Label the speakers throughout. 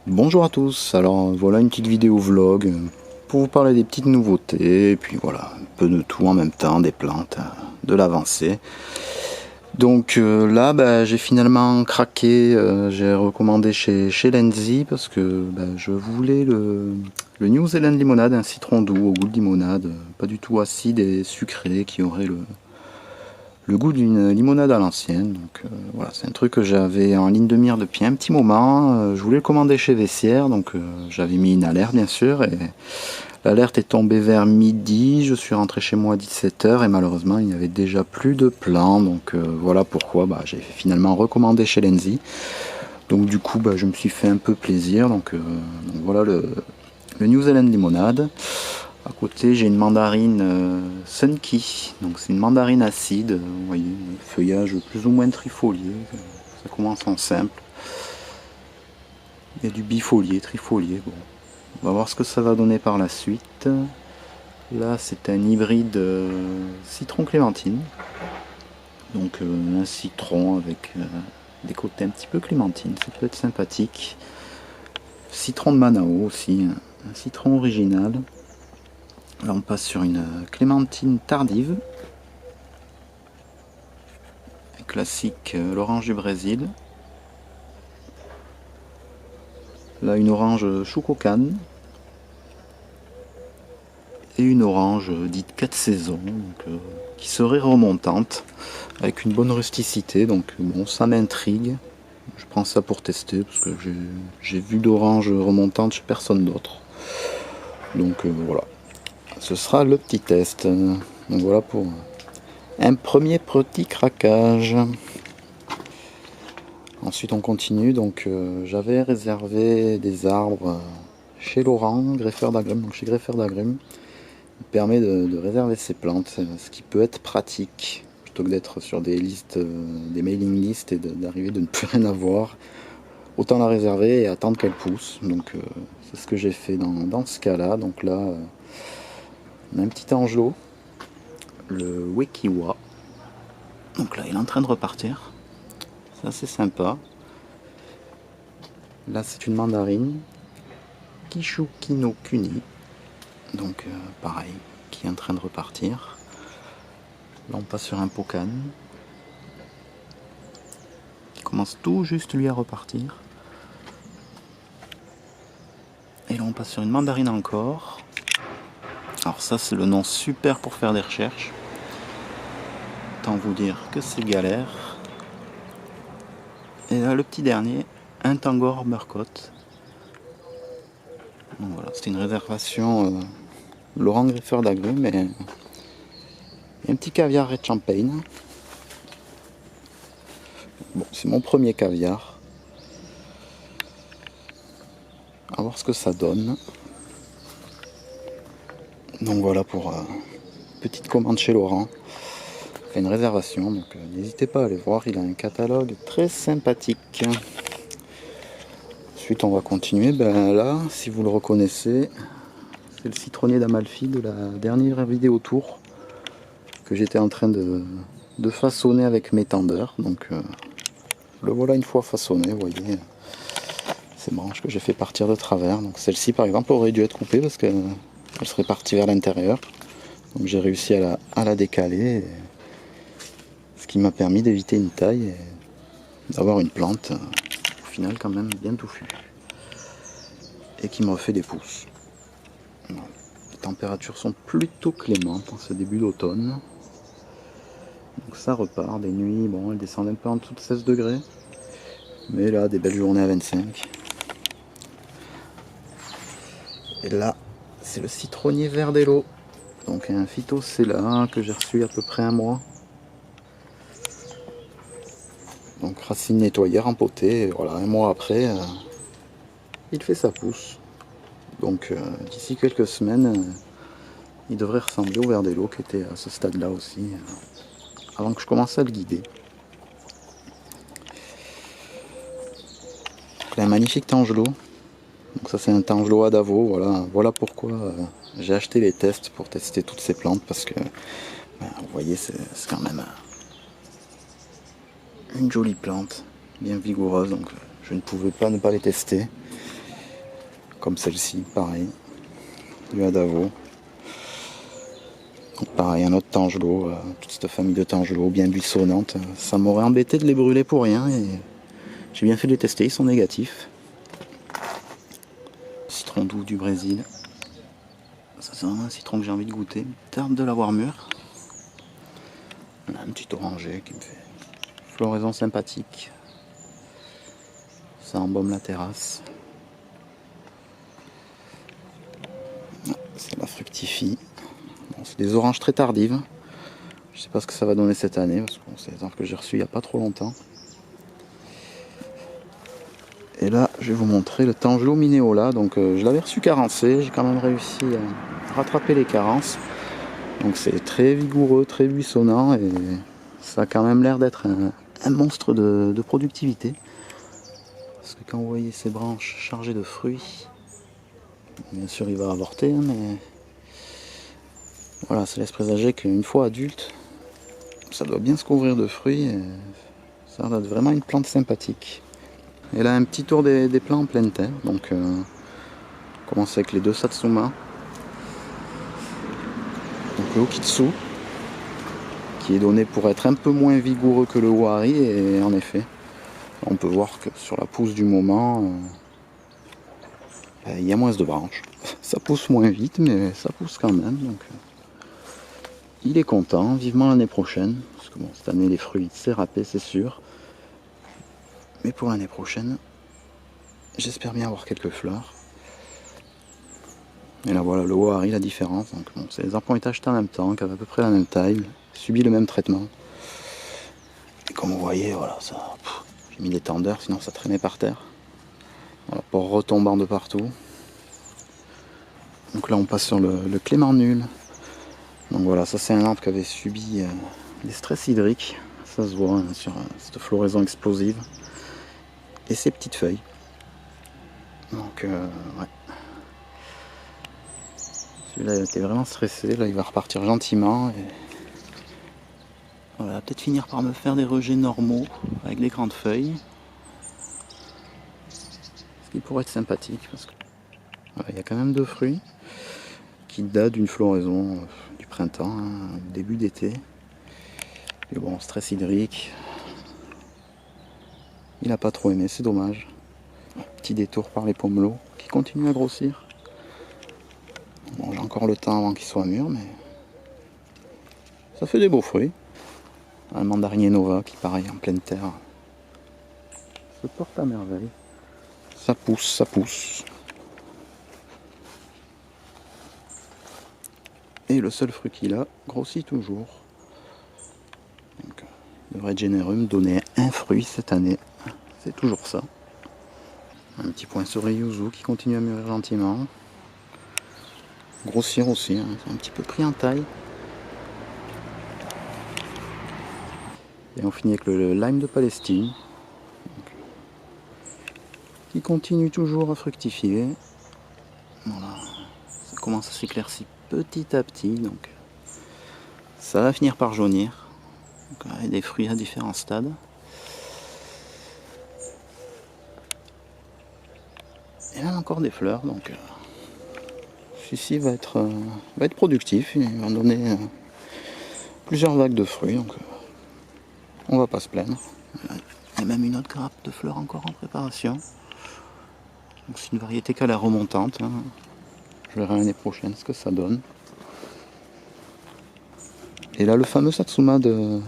Speaker 1: Bonjour à tous, alors voilà une petite vidéo vlog pour vous parler des petites nouveautés, et puis voilà, un peu de tout en même temps, des plantes, de l'avancée. Donc là, j'ai finalement craqué, j'ai recommandé chez Lenzi parce que je voulais le New Zealand limonade, un citron doux au goût de limonade, pas du tout acide et sucré, qui aurait le goût d'une limonade à l'ancienne. Donc voilà, c'est un truc que j'avais en ligne de mire depuis un petit moment. Je voulais le commander chez Vessière, donc j'avais mis une alerte bien sûr, et l'alerte est tombée vers midi. Je suis rentré chez moi à 17h et malheureusement il n'y avait déjà plus de plan. Donc voilà pourquoi j'ai finalement recommandé chez Lenzi. Donc du coup je me suis fait un peu plaisir. Donc voilà le New Zealand limonade. À côté, j'ai une mandarine Sunky, donc c'est une mandarine acide, vous voyez, feuillage plus ou moins trifolié, ça commence en simple. Il y a du bifolié, trifolié, bon. On va voir ce que ça va donner par la suite. Là, c'est un hybride citron-clémentine, donc un citron avec des côtés un petit peu clémentine, ça peut être sympathique. Citron de Manao aussi, un citron original. Là on passe sur une clémentine tardive. Classique, l'orange du Brésil. Là une orange choucocane. Et une orange dite 4 saisons, donc, qui serait remontante, avec une bonne rusticité. Donc bon, ça m'intrigue. Je prends ça pour tester, parce que j'ai vu d'orange remontante chez personne d'autre. Donc voilà. Ce sera le petit test. Donc voilà pour un premier petit craquage. Ensuite on continue, donc j'avais réservé des arbres chez Laurent, greffeur d'agrumes, donc chez Greffeur d'agrumes. Il permet de réserver ses plantes, ce qui peut être pratique, plutôt que d'être sur des listes, des mailing lists et d'arriver de ne plus rien avoir. Autant la réserver et attendre qu'elle pousse. Donc c'est ce que j'ai fait dans ce cas-là. Donc là, on a un petit angelot, le Wekiwa. Donc là, il est en train de repartir. C'est assez sympa. Là, c'est une mandarine, Kishuki no Kuni. Donc pareil, qui est en train de repartir. Là, on passe sur un pocan qui commence tout juste lui à repartir. Et là, on passe sur une mandarine encore. Alors ça, c'est le nom super pour faire des recherches. Autant vous dire que c'est galère. Et là, le petit dernier, un Tangor Burcott. Donc voilà, c'était une réservation Laurent Greffeur d'agrumes, mais il y a un petit caviar Red Champagne. Bon, c'est mon premier caviar. À voir ce que ça donne. Donc voilà pour petite commande chez Laurent. Fait une réservation, donc n'hésitez pas à aller voir, il a un catalogue très sympathique. Ensuite on va continuer, là, si vous le reconnaissez, c'est le citronnier d'Amalfi de la dernière vidéo tour que j'étais en train de façonner avec mes tendeurs. Donc le voilà une fois façonné, vous voyez, ces branches que j'ai fait partir de travers. Donc celle-ci par exemple aurait dû être coupée parce qu'elle serait partie vers l'intérieur. Donc j'ai réussi à la décaler, ce qui m'a permis d'éviter une taille et d'avoir une plante au final quand même bien touffue et qui me refait des pousses. Voilà. Les températures sont plutôt clémentes en ce début d'automne. Donc ça repart, des nuits, bon, elles descendent un peu en dessous de 16 degrés. Mais là, des belles journées à 25. Et là, c'est le citronnier Verdello. Donc un Phytocella que j'ai reçu il y a à peu près un mois. Donc racine nettoyée, rempotée, et voilà, un mois après, il fait sa pousse. Donc d'ici quelques semaines, il devrait ressembler au Verdello qui était à ce stade-là aussi, avant que je commence à le guider. Donc, là, un magnifique Tangelo. Donc ça c'est un Tangelo à Davo, voilà pourquoi j'ai acheté les tests pour tester toutes ces plantes, parce que vous voyez c'est quand même une jolie plante, bien vigoureuse, donc je ne pouvais pas ne pas les tester. comme celle-ci, pareil, du Hadavo. Donc pareil, un autre Tangelo, toute cette famille de Tangelo bien buissonnante. Ça m'aurait embêté de les brûler pour rien et j'ai bien fait de les tester, ils sont négatifs. Citron doux du Brésil. Ça c'est un citron que j'ai envie de goûter. Tarde de l'avoir mûr. On a un petit orangé qui me fait floraison sympathique. Ça embaume la terrasse. Ça la fructifie. Bon, c'est des oranges très tardives. Je sais pas ce que ça va donner cette année parce que bon, c'est des arbres que j'ai reçus il n'y a pas trop longtemps. Et là, je vais vous montrer le Tangelo Mineola. Donc, je l'avais reçu carencé. J'ai quand même réussi à rattraper les carences. Donc, c'est très vigoureux, très buissonnant et ça a quand même l'air d'être un monstre de productivité. Parce que quand vous voyez ces branches chargées de fruits, bien sûr, il va avorter, hein, mais voilà, ça laisse présager qu'une fois adulte, ça doit bien se couvrir de fruits et ça doit être vraiment une plante sympathique. Et là, un petit tour des plants en pleine terre. Donc, on commence avec les deux Satsuma. Donc, le Okitsu, qui est donné pour être un peu moins vigoureux que le Wari. Et en effet, on peut voir que sur la pousse du moment, il y a moins de branches. Ça pousse moins vite, mais ça pousse quand même. Donc, il est content, vivement l'année prochaine. Parce que bon, cette année, les fruits, c'est râpé, c'est sûr. Mais pour l'année prochaine, j'espère bien avoir quelques fleurs. Et là voilà, le Wari, la différence. Donc, bon, c'est des arbres qui ont été achetés en même temps, qui avaient à peu près la même taille, subi le même traitement. Et comme vous voyez, voilà, ça, j'ai mis des tendeurs, sinon ça traînait par terre. Voilà, pour retombant de partout. Donc là on passe sur le Clément nul. Donc voilà, ça c'est un arbre qui avait subi des stress hydriques. Ça se voit hein, sur cette floraison explosive. Et ses petites feuilles. Donc ouais. Celui-là il était vraiment stressé, là il va repartir gentiment. Et voilà, peut-être finir par me faire des rejets normaux avec des grandes feuilles. Ce qui pourrait être sympathique parce que voilà, il y a quand même deux fruits qui datent d'une floraison du printemps, hein, début d'été. Mais bon, stress hydrique. Il n'a pas trop aimé, c'est dommage. Petit détour par les pomelos qui continuent à grossir. Bon, j'ai encore le temps avant qu'ils soient mûrs, mais ça fait des beaux fruits. Un mandarinier Nova qui, pareil, en pleine terre, se porte à merveille. Ça pousse, ça pousse. Et le seul fruit qu'il a grossit toujours. Donc, il devrait être généreux, me donner un fruit cette année. C'est toujours ça. Un petit point sur les yuzu qui continue à mûrir gentiment. Grossir aussi, hein. C'est un petit peu pris en taille. Et on finit avec le lime de Palestine. Donc, qui continue toujours à fructifier. Voilà. Ça commence à s'éclaircir petit à petit. Donc ça va finir par jaunir. Donc, avec des fruits à différents stades. Et là encore des fleurs. Donc celui-ci va être productif. Il va donner plusieurs vagues de fruits. Donc on va pas se plaindre. Il y a même une autre grappe de fleurs encore en préparation. C'est une variété qui a l'air remontante. Hein. Je verrai l'année prochaine ce que ça donne. Et là le fameux Satsuma de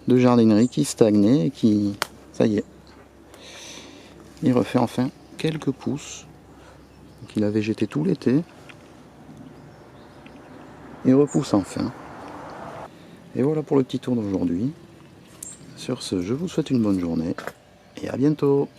Speaker 1: jardinerie qui stagnait et qui, ça y est, il refait enfin quelques pousses. Donc, il a végété tout l'été. Il repousse enfin. Et voilà pour le petit tour d'aujourd'hui. Sur ce, je vous souhaite une bonne journée et à bientôt.